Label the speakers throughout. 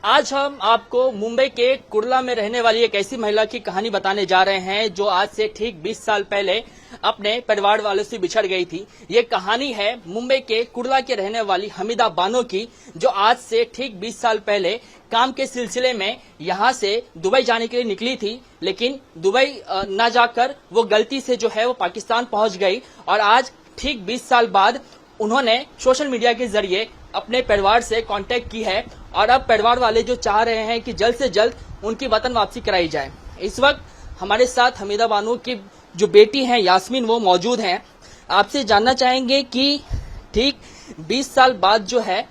Speaker 1: आज हम आपको मुंबई के कुर्ला में रहने वाली एक ऐसी महिला की कहानी बताने जा रहे हैं जो आज से ठीक 20 साल पहले अपने परिवार वालों से बिछड़ गई थी। ये कहानी है मुंबई के कुर्ला के रहने वाली हमीदा बानो की, जो आज से ठीक 20 साल पहले काम के सिलसिले में यहाँ से दुबई जाने के लिए निकली थी, लेकिन दुबई न जाकर वो गलती से जो है वो पाकिस्तान पहुंच गई। और आज ठीक 20 साल बाद उन्होंने सोशल मीडिया के जरिए अपने परिवार से कांटेक्ट की है और अब परिवार वाले जो चाह रहे हैं कि जल्द से जल्द उनकी वतन वापसी कराई जाए। इस वक्त हमारे साथ हमीदा बानो की जो बेटी हैं यास्मीन, वो मौजूद हैं। आपसे जानना चाहेंगे कि ठीक 20 साल बाद जो है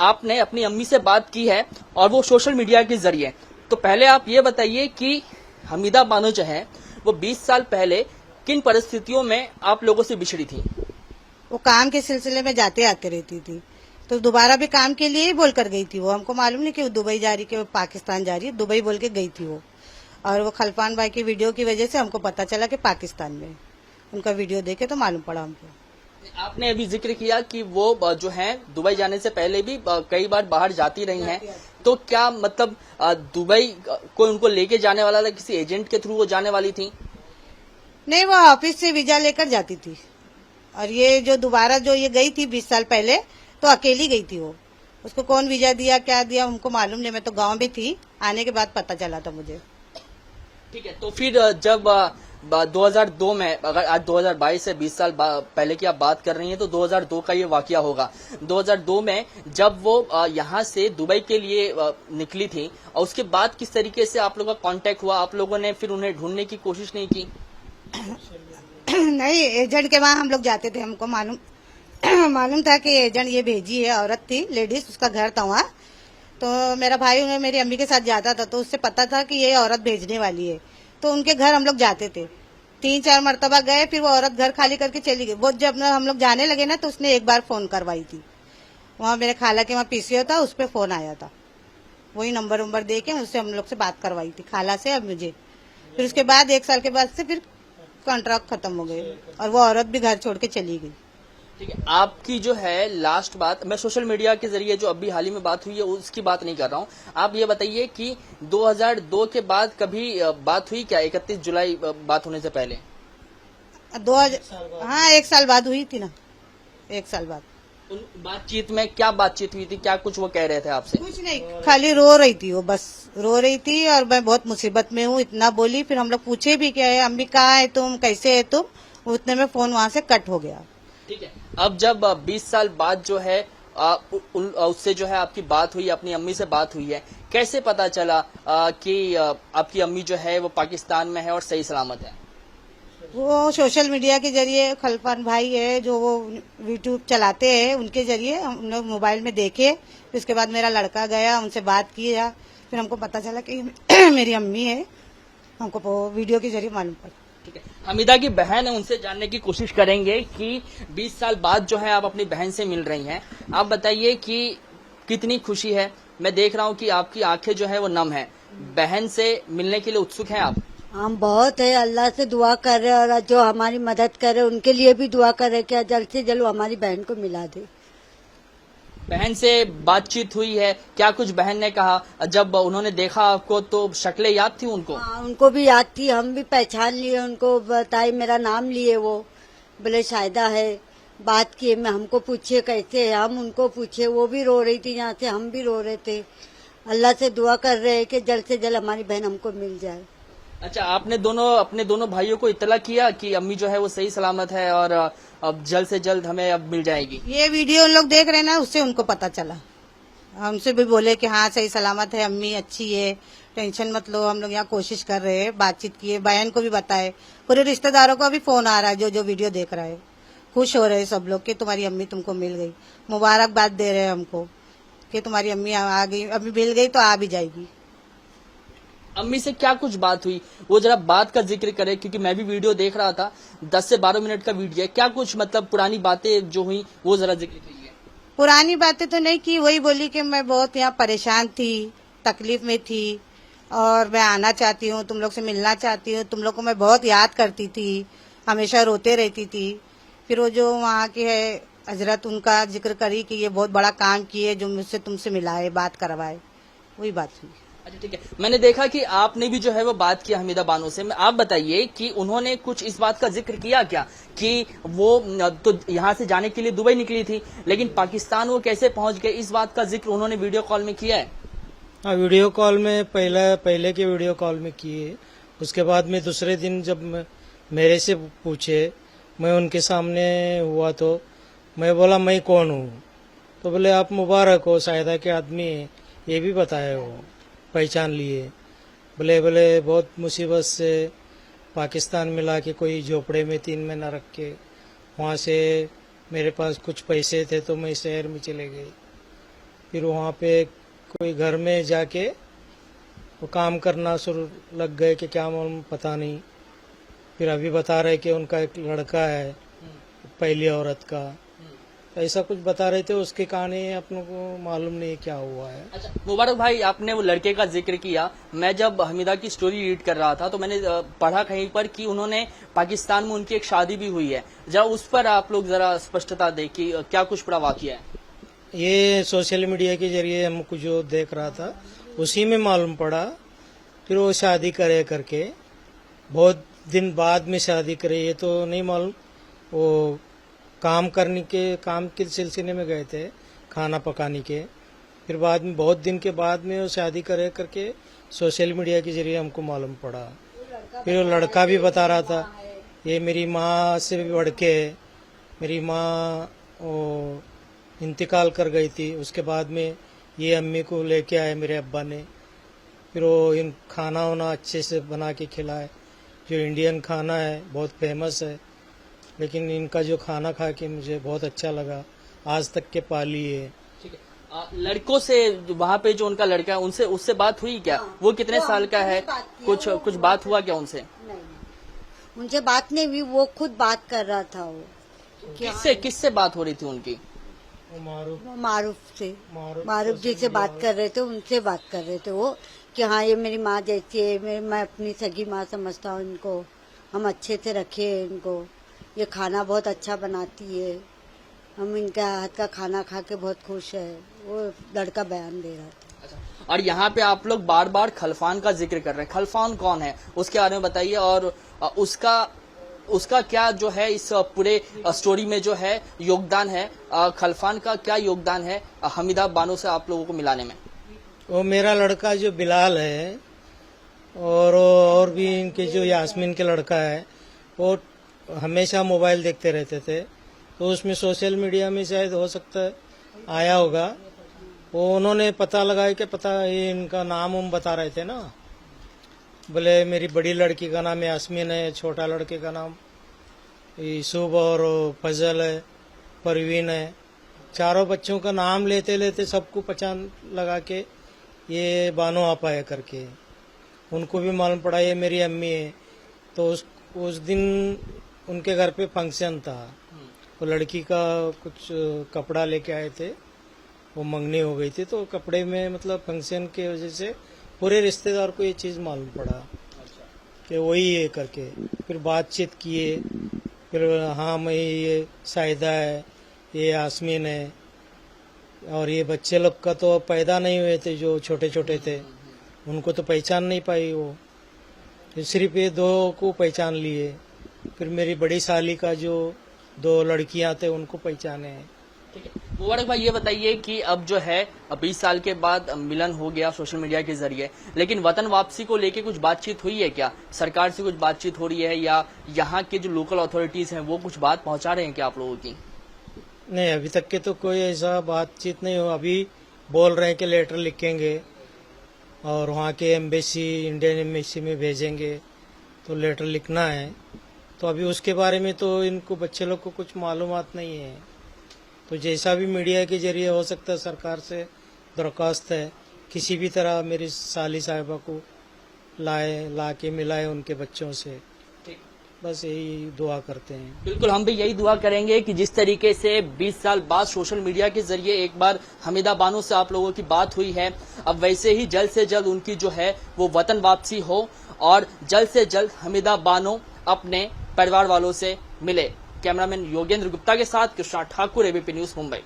Speaker 1: आपने अपनी अम्मी से बात की है और वो सोशल मीडिया के जरिए। तो पहले आप ये बताइए कि हमीदा बानो जो है वो 20 साल पहले किन परिस्थितियों में आप लोगों से बिछड़ी थी?
Speaker 2: वो काम के सिलसिले में जाते आते रहती थी, तो दोबारा भी काम के लिए ही बोल कर गई थी। वो हमको मालूम नहीं कि वो दुबई जा रही कि वो पाकिस्तान जा रही है, दुबई बोल के गई थी वो। और वो खलफान भाई की वीडियो की वजह से हमको पता चला कि पाकिस्तान में उनका वीडियो देखे तो मालूम पड़ा हमको।
Speaker 1: आपने अभी जिक्र किया कि वो जो है दुबई जाने से पहले भी कई बार बाहर जाती रही हैं, तो क्या मतलब दुबई कोई उनको लेके जाने वाला था, किसी एजेंट के थ्रू वो जाने वाली थी?
Speaker 2: नहीं, वो ऑफिस से वीजा लेकर जाती थी। और ये जो दोबारा जो ये गई थी 20 साल पहले, तो अकेली गई थी वो। उसको कौन वीजा दिया क्या दिया हमको मालूम नहीं, मैं तो गांव में थी, आने के बाद पता चला था मुझे।
Speaker 1: ठीक है, तो फिर जब 2002 में, अगर आज 2022 से 20 साल पहले की आप बात कर रही हैं, तो 2002 का ये वाकया होगा। 2002 में जब वो यहाँ से दुबई के लिए निकली थी, और उसके बाद किस तरीके से आप लोगों का कांटेक्ट हुआ? आप लोगों ने फिर उन्हें ढूंढने की कोशिश नहीं की?
Speaker 2: नहीं, एजेंट के वहाँ हम लोग जाते थे, हमको मालूम था कि एजेंट ये भेजी है, औरत थी, लेडीज, उसका घर था वहाँ। तो मेरा भाई उन्हें मेरी अम्मी के साथ जाता था, तो उससे पता था कि ये औरत भेजने वाली है, तो उनके घर हम लोग जाते थे। 3-4 मरतबा गए, फिर वो औरत घर खाली करके चली गई। वो जब हम लोग जाने लगे ना, तो उसने एक बार फोन करवाई थी। वहाँ मेरे खाला के वहाँ पीसीओ था, उस पर फोन आया था, वही नंबर दे के उससे हम लोग से बात करवाई थी, खाला से और मुझे। फिर उसके बाद 1 साल के बाद से फिर कॉन्ट्रैक्ट खत्म हो गए और वो औरत भी घर छोड़ के चली गई।
Speaker 1: ठीक है, आपकी जो है लास्ट बात, मैं सोशल मीडिया के जरिए जो अभी हाल ही में बात हुई है उसकी बात नहीं कर रहा हूँ। आप ये बताइए कि 2002 के बाद कभी बात हुई क्या? 31 जुलाई बात होने से पहले?
Speaker 2: हाँ, 1 साल बाद हुई थी ना, 1 साल बाद।
Speaker 1: उन बातचीत में क्या बातचीत हुई थी? क्या कुछ वो कह रहे थे आपसे?
Speaker 2: कुछ नहीं, खाली रो रही थी वो, बस रो रही थी और मैं बहुत मुसीबत में हूँ, इतना बोली। फिर हम लोग पूछे भी क्या है, अम्मी कहाँ है तुम, कैसे है तुम, उतने में फोन वहाँ से कट हो गया।
Speaker 1: ठीक है, अब जब 20 साल बाद जो है उससे जो है आपकी बात हुई, अपनी अम्मी से बात हुई है, कैसे पता चला कि आपकी अम्मी जो है वो पाकिस्तान में है और सही सलामत है?
Speaker 2: वो सोशल मीडिया के जरिए, खलफान भाई है जो वो यूट्यूब चलाते हैं, उनके जरिए हम लोग मोबाइल में देखे। फिर उसके बाद मेरा लड़का गया, उनसे बात किया, फिर हमको पता चला कि मेरी अम्मी है, हमको वो वीडियो के जरिए मालूम पड़ा।
Speaker 1: ठीक है, हमीदा की बहन है, उनसे जानने की कोशिश करेंगे कि 20 साल बाद जो है आप अपनी बहन से मिल रही हैं। आप बताइए कि कितनी खुशी है? मैं देख रहा हूँ कि आपकी आंखें जो है वो नम है। बहन से मिलने के लिए उत्सुक हैं आप?
Speaker 3: हम बहुत है, अल्लाह से दुआ कर रहे और जो हमारी मदद करे उनके लिए भी दुआ कर रहे कि जल्द से जल्द हमारी बहन को मिला दे।
Speaker 1: बहन से बातचीत हुई है क्या? कुछ बहन ने कहा जब उन्होंने देखा आपको तो शक्लें याद थी उनको?
Speaker 3: हाँ, उनको भी याद थी, हम भी पहचान लिए, उनको बताई, मेरा नाम लिए, वो बोले शायदा है। बात किए, मैं हमको पूछे कैसे है, हम उनको पूछे, वो भी रो रही थी यहाँ से, हम भी रो रहे थे। अल्लाह से दुआ कर रहे हैं कि जल्द से जल्द हमारी बहन हमको मिल जाए।
Speaker 1: अच्छा, आपने अपने दोनों भाइयों को इत्तला किया कि अम्मी जो है वो सही सलामत है और अब जल्द से जल्द हमें अब मिल जाएगी?
Speaker 2: ये वीडियो उन लोग देख रहे हैं ना, उससे उनको पता चला। हमसे भी बोले कि हाँ सही सलामत है, अम्मी अच्छी है, टेंशन मत लो, हम लोग यहाँ कोशिश कर रहे हैं, बातचीत किए, बहन को भी बताए, पूरे रिश्तेदारों को भी फोन आ रहा है जो वीडियो देख रहा है। खुश हो रहे हैं सब लोग कि तुम्हारी अम्मी तुमको मिल गई, मुबारकबाद दे रहे हैं हमको कि तुम्हारी अम्मी आ गई, अम्मी मिल गई तो आ भी जाएगी।
Speaker 1: अम्मी से क्या कुछ बात हुई, वो जरा बात का जिक्र करे, क्योंकि मैं भी वीडियो देख रहा था, 10 से 12 मिनट का वीडियो है। क्या कुछ मतलब पुरानी बातें जो हुई वो जरा जिक्र कीजिए।
Speaker 2: पुरानी बातें तो नहीं की, वही बोली कि मैं बहुत यहाँ परेशान थी, तकलीफ में थी और मैं आना चाहती हूँ, तुम लोग से मिलना चाहती हूँ, तुम लोग को मैं बहुत याद करती थी, हमेशा रोते रहती थी। फिर वो जो वहाँ की है हजरत, उनका जिक्र करी कि ये बहुत बड़ा काम किए जो मुझसे तुमसे मिलाए, बात करवाए। वही बात हुई।
Speaker 1: अच्छा ठीक है, मैंने देखा कि आपने भी जो है वो बात किया हमीदा बानो से। आप बताइए कि उन्होंने कुछ इस बात का जिक्र किया क्या कि वो तो यहाँ से जाने के लिए दुबई निकली थी, लेकिन पाकिस्तान वो कैसे पहुंच गए, इस बात का जिक्र उन्होंने वीडियो कॉल में किया है?
Speaker 4: हाँ, वीडियो कॉल में पहले के वीडियो कॉल में किए। उसके बाद में दूसरे दिन जब मेरे से पूछे, मैं उनके सामने हुआ तो मैं बोला मैं कौन हूँ, तो बोले आप मुबारक हो, शायदा के आदमी है, ये भी बताए हो, पहचान लिए। बोले बहुत मुसीबत से पाकिस्तान में ला के कोई झोपड़े में 3 महीना रख के, वहाँ से मेरे पास कुछ पैसे थे तो मैं शहर में चले गई। फिर वहाँ पे कोई घर में जाके वो काम करना शुरू लग गए कि क्या मालूम, पता नहीं। फिर अभी बता रहे कि उनका एक लड़का है, पहली औरत का, ऐसा कुछ बता रहे थे। उसके कहानी अपनों को मालूम नहीं क्या हुआ है।
Speaker 1: अच्छा मुबारक भाई, आपने वो लड़के का जिक्र किया। मैं जब हमीदा की स्टोरी रीड कर रहा था तो मैंने पढ़ा कहीं पर कि उन्होंने पाकिस्तान में उनकी एक शादी भी हुई है। जरा उस पर आप लोग जरा स्पष्टता दें कि क्या कुछ पूरा वाकया है।
Speaker 4: ये सोशल मीडिया के जरिए हमको जो देख रहा था उसी में मालूम पड़ा। फिर वो शादी करे करके बहुत दिन बाद में शादी करे, ये तो नहीं मालूम। वो काम के सिलसिले में गए थे, खाना पकाने के। फिर बाद में बहुत दिन के बाद में वो शादी करे करके सोशल मीडिया के जरिए हमको मालूम पड़ा। फिर वो लड़का भी बता रहा था ये मेरी माँ से भी बढ़ के, मेरी माँ वो इंतकाल कर गई थी, उसके बाद में ये अम्मी को लेके आए मेरे अब्बा ने। फिर वो इन खाना वाना अच्छे से बना के खिलाए, जो इंडियन खाना है बहुत फेमस है। लेकिन इनका जो खाना खा के मुझे बहुत अच्छा लगा, आज तक के पाली है।
Speaker 1: ठीक है, लड़कों से वहाँ पे जो उनका लड़का है उनसे उससे बात हुई क्या? वो कितने साल का है? कुछ बात हुआ क्या उनसे?
Speaker 3: नहीं, उनसे बात नहीं हुई, वो खुद बात कर रहा था। वो
Speaker 1: किससे बात हो रही थी उनकी?
Speaker 3: मारूफ जी से बात कर रहे थे, उनसे बात कर रहे थे वो कि हाँ ये मेरी माँ जैसी है, मैं अपनी सगी माँ समझता हूँ इनको, हम अच्छे से रखे इनको, ये खाना बहुत अच्छा बनाती है, हम इनका हाथ का खाना खा के बहुत खुश है। वो लड़का बयान दे रहा था।
Speaker 1: अच्छा, और यहाँ पे आप लोग बार बार खलफान का जिक्र कर रहे हैं, खलफान कौन है उसके बारे में बताइए, और उसका क्या जो है इस पूरे स्टोरी में जो है योगदान है, खलफान का क्या योगदान है हमीदा बानो से आप लोगों को मिलाने में?
Speaker 4: वो मेरा लड़का जो बिलाल है और भी इनके जो यास्मीन के लड़का है, वो हमेशा मोबाइल देखते रहते थे। तो उसमें सोशल मीडिया में शायद हो सकता है आया होगा, वो उन्होंने पता लगाया कि ये इनका नाम हम बता रहे थे ना। बोले मेरी बड़ी लड़की का नाम यास्मीन है, छोटा लड़के का नाम यूसुफ और फजल है, परवीन है। चारों बच्चों का नाम लेते लेते सबको पहचान लगा के ये बानो आप आया करके उनको भी मालूम पड़ा ये मेरी अम्मी है। तो उस दिन उनके घर पे फंक्शन था, वो लड़की का कुछ कपड़ा लेके आए थे, वो मंगनी हो गई थी, तो कपड़े में मतलब फंक्शन के वजह से पूरे रिश्तेदार को ये चीज़ मालूम पड़ा कि वही है करके। फिर बातचीत किए, फिर हाँ मैं ये शाहिदा है, ये यास्मीन है, और ये बच्चे लोग का तो पैदा नहीं हुए थे, जो छोटे छोटे थे उनको तो पहचान नहीं पाई वो, सिर्फ ये 2 को पहचान लिए। फिर मेरी बड़ी साली का जो 2 लड़कियां थे उनको पहचाने।
Speaker 1: ठीक है, मुबारक भाई ये बताइए कि अब जो है 20 साल के बाद मिलन हो गया सोशल मीडिया के जरिए, लेकिन वतन वापसी को लेके कुछ बातचीत हुई है क्या? सरकार से कुछ बातचीत हो रही है या यहाँ के जो लोकल अथॉरिटीज हैं वो कुछ बात पहुंचा रहे हैं क्या आप लोगों की?
Speaker 4: नहीं, अभी तक के तो कोई ऐसा बातचीत नहीं हो। अभी बोल रहे हैं कि लेटर लिखेंगे और वहाँ के एम्बेसी, इंडियन एम्बेसी में भेजेंगे, तो लेटर लिखना है। तो अभी उसके बारे में तो इनको बच्चे लोग को कुछ मालूमात नहीं है। तो जैसा भी मीडिया के जरिए हो सकता है, सरकार से दरख्वास्त है किसी भी तरह मेरी साली साहिबा को ला के मिलाए उनके बच्चों से। बस यही दुआ करते हैं।
Speaker 1: बिल्कुल, हम भी यही दुआ करेंगे कि जिस तरीके से 20 साल बाद सोशल मीडिया के जरिए एक बार हमीदा बानो से आप लोगों की बात हुई है, अब वैसे ही जल्द से जल्द उनकी जो है वो वतन वापसी हो और जल्द से जल्द हमीदा बानो अपने परिवार वालों से मिले। कैमरामैन योगेंद्र गुप्ता के साथ कृष्णा ठाकुर, एबीपी न्यूज, मुंबई।